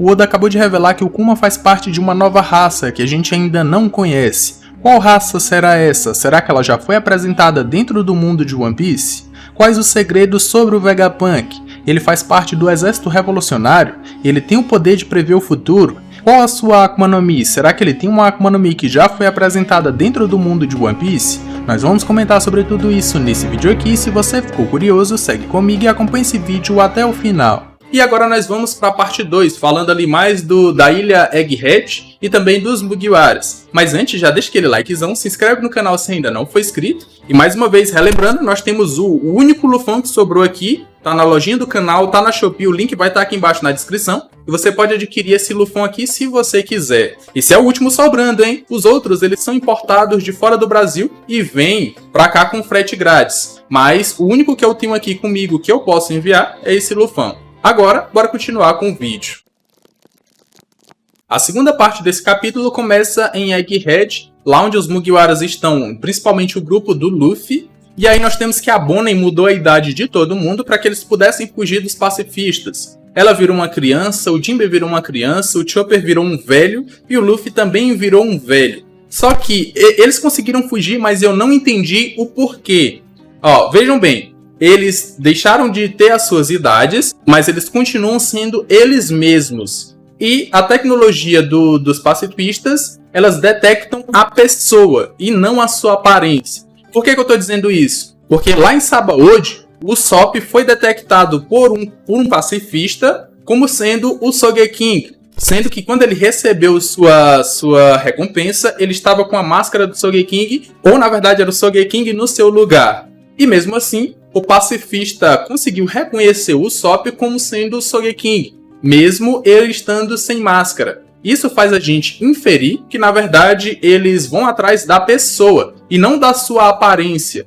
O Oda acabou de revelar que o Kuma faz parte de uma nova raça que a gente ainda não conhece. Qual raça será essa? Será que ela já foi apresentada dentro do mundo de One Piece? Quais os segredos sobre o Vegapunk? Ele faz parte do exército revolucionário? Ele tem o poder de prever o futuro? Qual a sua Akuma no Mi? Será que ele tem uma Akuma no Mi que já foi apresentada dentro do mundo de One Piece? Nós vamos comentar sobre tudo isso nesse vídeo aqui. Se você ficou curioso, segue comigo e acompanhe esse vídeo até o final. E agora nós vamos para a parte 2, falando ali mais da ilha Egghead e também dos Mugiwaras. Mas antes, já deixa aquele likezão, se inscreve no canal se ainda não for inscrito. E mais uma vez, relembrando, nós temos o único Luffy que sobrou aqui, tá na lojinha do canal, tá na Shopee, o link vai estar aqui embaixo na descrição. E você pode adquirir esse Luffy aqui se você quiser. Esse é o último sobrando, hein? Os outros, eles são importados de fora do Brasil e vêm pra cá com frete grátis. Mas o único que eu tenho aqui comigo que eu posso enviar é esse Luffy. Agora, bora continuar com o vídeo. A segunda parte desse capítulo começa em Egghead, lá onde os Mugiwaras estão, principalmente o grupo do Luffy. E aí nós temos que a Bonnie mudou a idade de todo mundo para que eles pudessem fugir dos pacifistas. Ela virou uma criança, o Jinbe virou uma criança, o Chopper virou um velho e o Luffy também virou um velho. Só que eles conseguiram fugir, mas eu não entendi o porquê. Ó, vejam bem. Eles deixaram de ter as suas idades, mas eles continuam sendo eles mesmos. E a tecnologia dos pacifistas, elas detectam a pessoa e não a sua aparência. Por que eu estou dizendo isso? Porque lá em Sabaody, o Sop foi detectado por um pacifista como sendo o Sogeking. Sendo que quando ele recebeu sua recompensa, ele estava com a máscara do Sogeking, ou na verdade era o Sogeking no seu lugar. E mesmo assim, o pacifista conseguiu reconhecer o Sop como sendo o Sogeking, mesmo ele estando sem máscara. Isso faz a gente inferir que, na verdade, eles vão atrás da pessoa e não da sua aparência.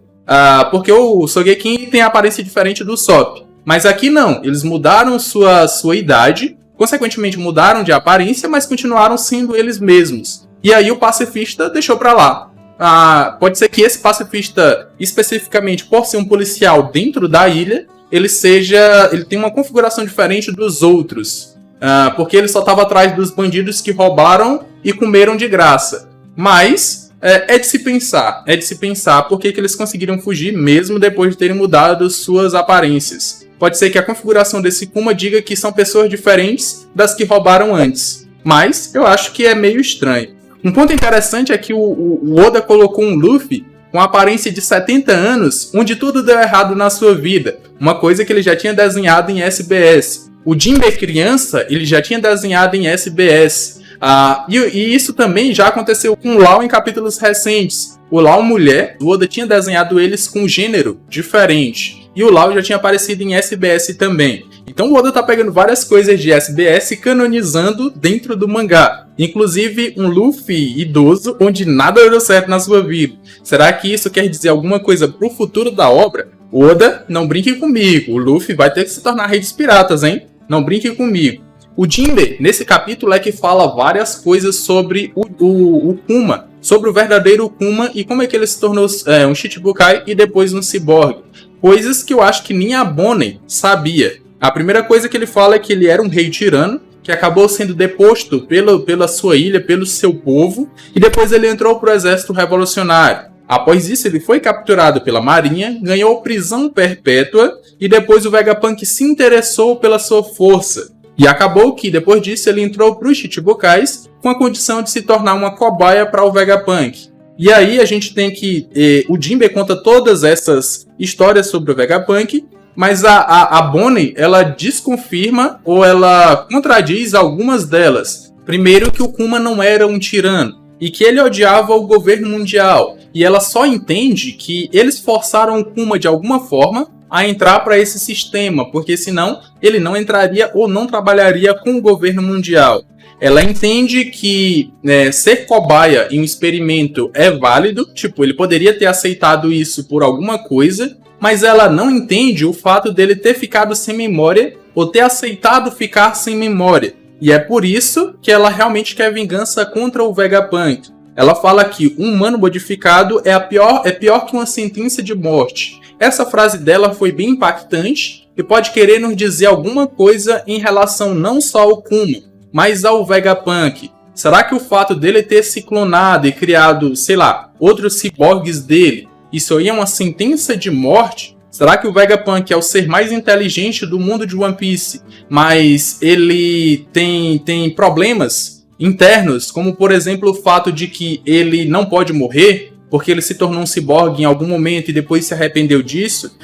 Porque o Sogeking tem a aparência diferente do Sop. Mas aqui não, eles mudaram sua idade, consequentemente mudaram de aparência, mas continuaram sendo eles mesmos. E aí o pacifista deixou pra lá. Pode ser que esse pacifista, especificamente por ser um policial dentro da ilha, ele tem uma configuração diferente dos outros. Porque ele só estava atrás dos bandidos que roubaram e comeram de graça. Mas é de se pensar por que eles conseguiram fugir mesmo depois de terem mudado suas aparências. Pode ser que a configuração desse Kuma diga que são pessoas diferentes das que roubaram antes. Mas eu acho que é meio estranho. Um ponto interessante é que o Oda colocou um Luffy com a aparência de 70 anos, onde tudo deu errado na sua vida. Uma coisa que ele já tinha desenhado em SBS. O Jinbe criança, ele já tinha desenhado em SBS. E isso também já aconteceu com o Law em capítulos recentes. O Law mulher, o Oda tinha desenhado eles com gênero diferente. E o Law já tinha aparecido em SBS também. Então o Oda tá pegando várias coisas de SBS e canonizando dentro do mangá. Inclusive um Luffy idoso, onde nada deu certo na sua vida. Será que isso quer dizer alguma coisa pro futuro da obra? Oda, não brinque comigo. O Luffy vai ter que se tornar rei dos piratas, hein? Não brinque comigo. O Jinbe, nesse capítulo, é que fala várias coisas sobre o Kuma. Sobre o verdadeiro Kuma e como é que ele se tornou um Shichibukai e depois um ciborgue. Coisas que eu acho que nem a Bonnie sabia. A primeira coisa que ele fala é que ele era um rei tirano, que acabou sendo deposto pela sua ilha, pelo seu povo, e depois ele entrou para o exército revolucionário. Após isso, ele foi capturado pela marinha, ganhou prisão perpétua, e depois o Vegapunk se interessou pela sua força. E acabou que, depois disso, ele entrou para os Chichibukais com a condição de se tornar uma cobaia para o Vegapunk. E aí a gente tem que... o Jinbe conta todas essas histórias sobre o Vegapunk, mas a Bonnie, ela desconfirma ou ela contradiz algumas delas. Primeiro que o Kuma não era um tirano e que ele odiava o governo mundial. E ela só entende que eles forçaram o Kuma de alguma forma a entrar para esse sistema, porque senão ele não entraria ou não trabalharia com o governo mundial. Ela entende que ser cobaia em um experimento é válido, tipo, ele poderia ter aceitado isso por alguma coisa, mas ela não entende o fato dele ter ficado sem memória ou ter aceitado ficar sem memória. E é por isso que ela realmente quer vingança contra o Vegapunk. Ela fala que um humano modificado é pior que uma sentença de morte. Essa frase dela foi bem impactante e pode querer nos dizer alguma coisa em relação não só ao Kuma, Mas ao Vegapunk, será que o fato dele ter se clonado e criado, sei lá, outros ciborgues dele, isso aí é uma sentença de morte? Será que o Vegapunk é o ser mais inteligente do mundo de One Piece, mas ele tem problemas internos, como por exemplo o fato de que ele não pode morrer, porque ele se tornou um ciborgue em algum momento e depois se arrependeu disso?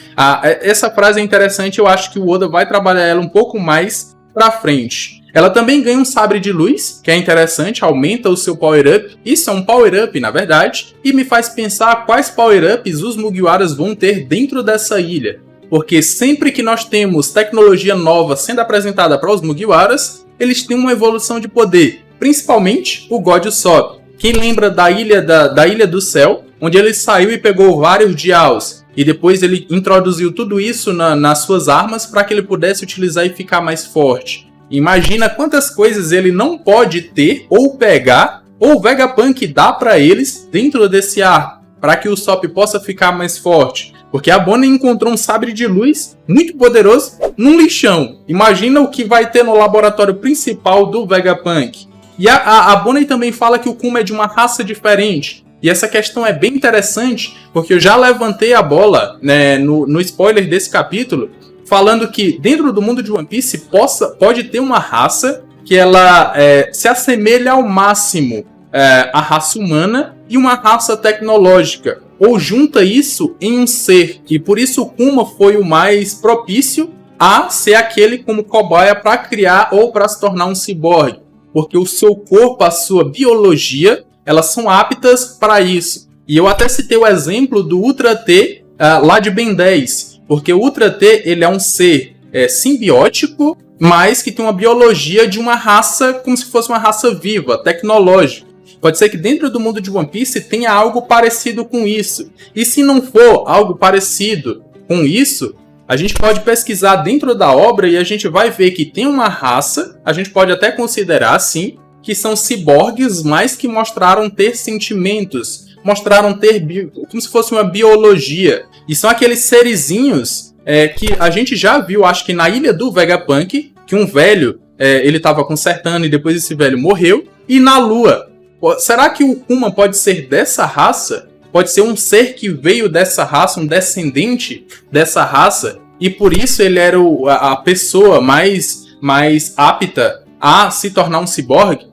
Essa frase é interessante, eu acho que o Oda vai trabalhar ela um pouco mais pra frente. Ela também ganha um sabre de luz, que é interessante, aumenta o seu power-up. Isso é um power-up, na verdade, e me faz pensar quais power-ups os Mugiwaras vão ter dentro dessa ilha. Porque sempre que nós temos tecnologia nova sendo apresentada para os Mugiwaras, eles têm uma evolução de poder, principalmente o God Usopp. Quem lembra da Ilha do Céu, onde ele saiu e pegou vários Diaos, e depois ele introduziu tudo isso nas suas armas para que ele pudesse utilizar e ficar mais forte. Imagina quantas coisas ele não pode ter ou pegar, ou o Vegapunk dá para eles dentro desse arco, para que o Usopp possa ficar mais forte. Porque a Bonnie encontrou um sabre de luz muito poderoso num lixão. Imagina o que vai ter no laboratório principal do Vegapunk. E a Bonnie também fala que o Kuma é de uma raça diferente. E essa questão é bem interessante, porque eu já levantei a bola, né, no spoiler desse capítulo, falando que dentro do mundo de One Piece pode ter uma raça que ela se assemelha ao máximo à raça humana e uma raça tecnológica, ou junta isso em um ser, e por isso o Kuma foi o mais propício a ser aquele como cobaia para criar ou para se tornar um ciborgue, porque o seu corpo, a sua biologia, elas são aptas para isso. E eu até citei o exemplo do Ultra T lá de Ben 10, porque o Ultra T ele é um ser simbiótico, mas que tem uma biologia de uma raça, como se fosse uma raça viva, tecnológica. Pode ser que dentro do mundo de One Piece tenha algo parecido com isso. E se não for algo parecido com isso, a gente pode pesquisar dentro da obra e a gente vai ver que tem uma raça, a gente pode até considerar assim, que são ciborgues, mas que mostraram ter sentimentos, mostraram ter como se fosse uma biologia. E são aqueles serizinhos que a gente já viu, acho que na ilha do Vegapunk, que um velho, ele estava consertando e depois esse velho morreu, e na lua. Será que o Kuma pode ser dessa raça? Pode ser um ser que veio dessa raça, um descendente dessa raça, e por isso ele era a pessoa mais apta a se tornar um ciborgue?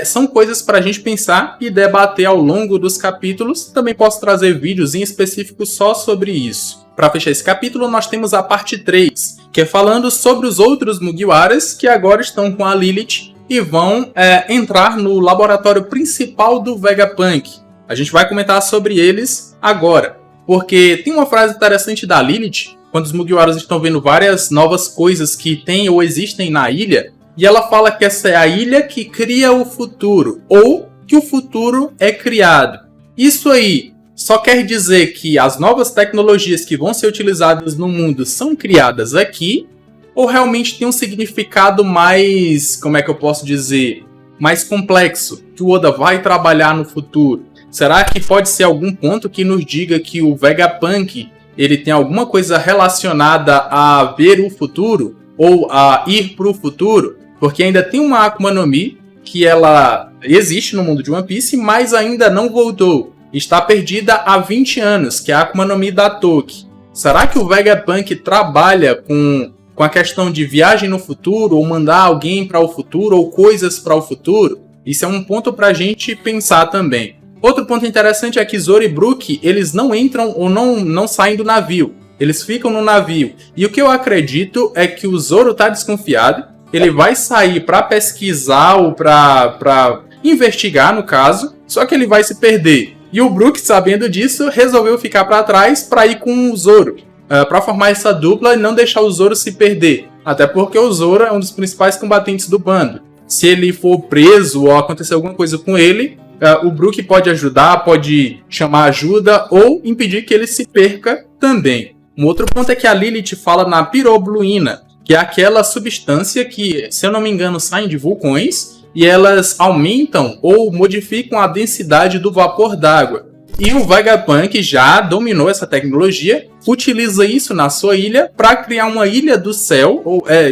São coisas para a gente pensar e debater ao longo dos capítulos. Também posso trazer vídeos em específico só sobre isso. Para fechar esse capítulo, nós temos a parte 3, que é falando sobre os outros Mugiwaras que agora estão com a Lilith e vão entrar no laboratório principal do Vegapunk. A gente vai comentar sobre eles agora, porque tem uma frase interessante da Lilith, quando os Mugiwaras estão vendo várias novas coisas que tem ou existem na ilha, e ela fala que essa é a ilha que cria o futuro, ou que o futuro é criado. Isso aí só quer dizer que as novas tecnologias que vão ser utilizadas no mundo são criadas aqui, ou realmente tem um significado mais, como é que eu posso dizer, mais complexo, que o Oda vai trabalhar no futuro? Será que pode ser algum ponto que nos diga que o Vegapunk ele tem alguma coisa relacionada a ver o futuro, ou a ir para o futuro? Porque ainda tem uma Akuma no Mi que ela existe no mundo de One Piece, mas ainda não voltou. Está perdida há 20 anos, que é a Akuma no Mi da Toki. Será que o Vegapunk trabalha com a questão de viagem no futuro, ou mandar alguém para o futuro, ou coisas para o futuro? Isso é um ponto para a gente pensar também. Outro ponto interessante é que Zoro e Brook, eles não entram ou não saem do navio. Eles ficam no navio. E o que eu acredito é que o Zoro está desconfiado. Ele vai sair para pesquisar ou para investigar, no caso, só que ele vai se perder. E o Brook, sabendo disso, resolveu ficar para trás para ir com o Zoro, para formar essa dupla e não deixar o Zoro se perder. Até porque o Zoro é um dos principais combatentes do bando. Se ele for preso ou acontecer alguma coisa com ele, o Brook pode ajudar, pode chamar ajuda ou impedir que ele se perca também. Um outro ponto é que a Lilith fala na pirobluina, que é aquela substância que, se eu não me engano, saem de vulcões e elas aumentam ou modificam a densidade do vapor d'água. E o Vegapunk já dominou essa tecnologia, utiliza isso na sua ilha para criar uma ilha do céu,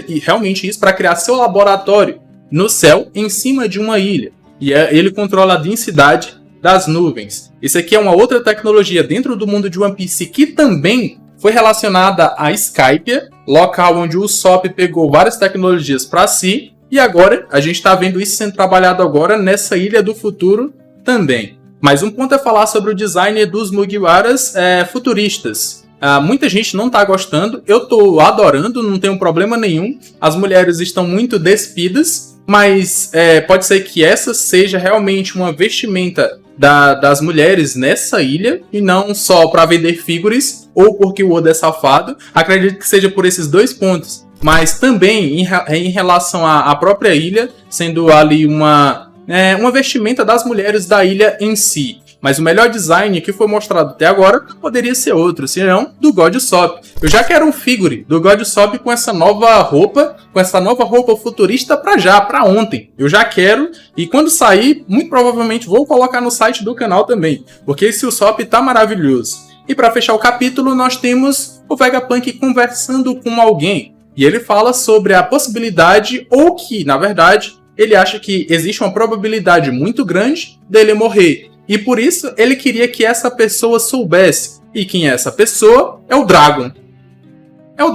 e realmente isso para criar seu laboratório no céu em cima de uma ilha. E ele controla a densidade das nuvens. Isso aqui é uma outra tecnologia dentro do mundo de One Piece que também foi relacionada a Skypiea, local onde o Usopp pegou várias tecnologias para si. E agora a gente está vendo isso sendo trabalhado agora nessa Ilha do Futuro também. Mas um ponto é falar sobre o design dos Mugiwaras futuristas. Muita gente não está gostando, eu estou adorando, não tenho problema nenhum. As mulheres estão muito despidas, mas pode ser que essa seja realmente uma vestimenta das mulheres nessa ilha, e não só para vender figures, ou porque o Oda é safado. Acredito que seja por esses dois pontos. Mas também em relação à própria ilha, sendo ali uma vestimenta das mulheres da ilha em si. Mas o melhor design que foi mostrado até agora poderia ser outro, senão do God Usopp. Eu já quero um figure do God Usopp com essa nova roupa futurista pra ontem. Eu já quero, e quando sair, muito provavelmente vou colocar no site do canal também, porque esse Usopp tá maravilhoso. E para fechar o capítulo, nós temos o Vegapunk conversando com alguém. E ele fala sobre a possibilidade, ou que, na verdade, ele acha que existe uma probabilidade muito grande dele morrer. E por isso, ele queria que essa pessoa soubesse. E quem é essa pessoa? É o Dragon. É o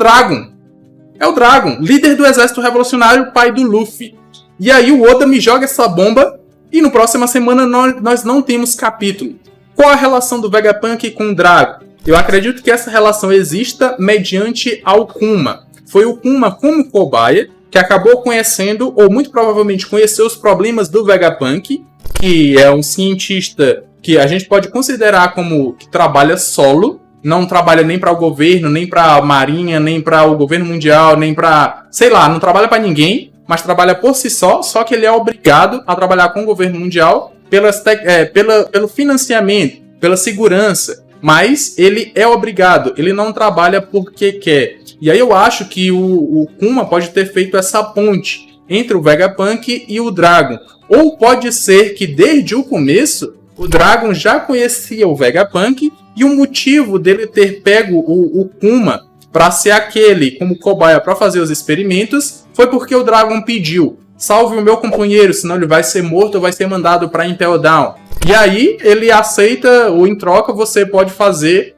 Dragon, líder do exército revolucionário, pai do Luffy. E aí o Oda me joga essa bomba, e na próxima semana nós não temos capítulo. Qual a relação do Vegapunk com o Dragon? Eu acredito que essa relação exista mediante ao Kuma. Foi o Kuma como cobaia que acabou conhecendo, ou muito provavelmente conheceu os problemas do Vegapunk, que é um cientista que a gente pode considerar como que trabalha solo, não trabalha nem para o governo, nem para a marinha, nem para o governo mundial, nem para, sei lá, não trabalha para ninguém, mas trabalha por si só que ele é obrigado a trabalhar com o governo mundial pelo financiamento, pela segurança, mas ele é obrigado, ele não trabalha porque quer. E aí eu acho que o Kuma pode ter feito essa ponte entre o Vegapunk e o Dragon. Ou pode ser que desde o começo o Dragon já conhecia o Vegapunk e o motivo dele ter pego o Kuma para ser aquele como cobaia para fazer os experimentos foi porque o Dragon pediu: salve o meu companheiro, senão ele vai ser morto ou vai ser mandado para Impel Down. E aí ele aceita, ou em troca você pode fazer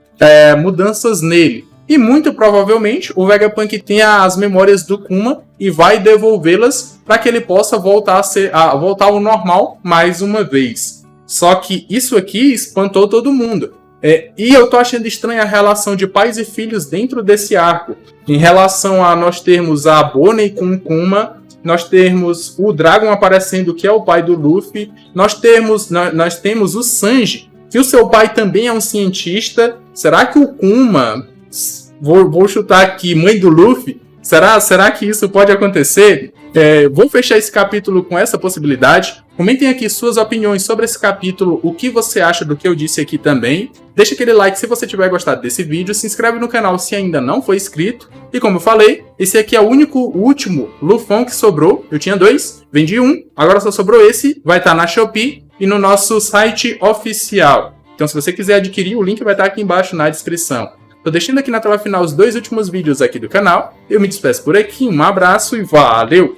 mudanças nele. E muito provavelmente o Vegapunk tenha as memórias do Kuma e vai devolvê-las para que ele possa voltar ao normal mais uma vez. Só que isso aqui espantou todo mundo. E eu tô achando estranha a relação de pais e filhos dentro desse arco. Em relação a nós termos a Bonnie com o Kuma, nós temos o Dragon aparecendo, que é o pai do Luffy, nós temos o Sanji, que o seu pai também é um cientista. Será que o Kuma... Vou chutar aqui, mãe do Luffy. Será que isso pode acontecer? Vou fechar esse capítulo com essa possibilidade. Comentem aqui suas opiniões sobre esse capítulo, o que você acha do que eu disse aqui também. Deixa aquele like se você tiver gostado desse vídeo, se inscreve no canal se ainda não for inscrito. E como eu falei, esse aqui é o último Lufão que sobrou. Eu tinha 2, vendi 1, agora só sobrou esse. Vai estar na Shopee e no nosso site oficial. Então se você quiser adquirir, o link vai estar aqui embaixo na descrição. Tô deixando aqui na tela final os 2 últimos vídeos aqui do canal. Eu me despeço por aqui, um abraço e valeu!